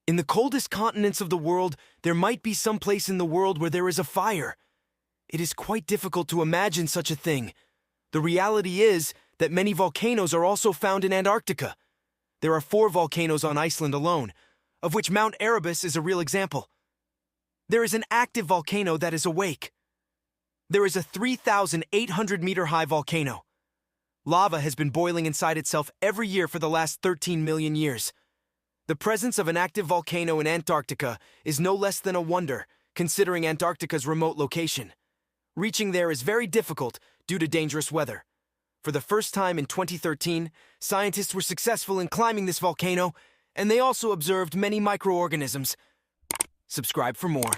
In the coldest continents of the world, there might be some place in the world where there is a fire. It is quite difficult to imagine such a thing. The reality is that many volcanoes are also found in Antarctica. There are 4 volcanoes on Iceland alone, of which Mount Erebus is a real example. There is an active volcano that is awake. There is a 3,800-meter-high volcano. Lava has been boiling inside itself every year for the last 13 million years. The presence of an active volcano in Antarctica is no less than a wonder, considering Antarctica's remote location. Reaching there is very difficult due to dangerous weather. For the first time in 2013, scientists were successful in climbing this volcano, and they also observed many microorganisms. Subscribe for more.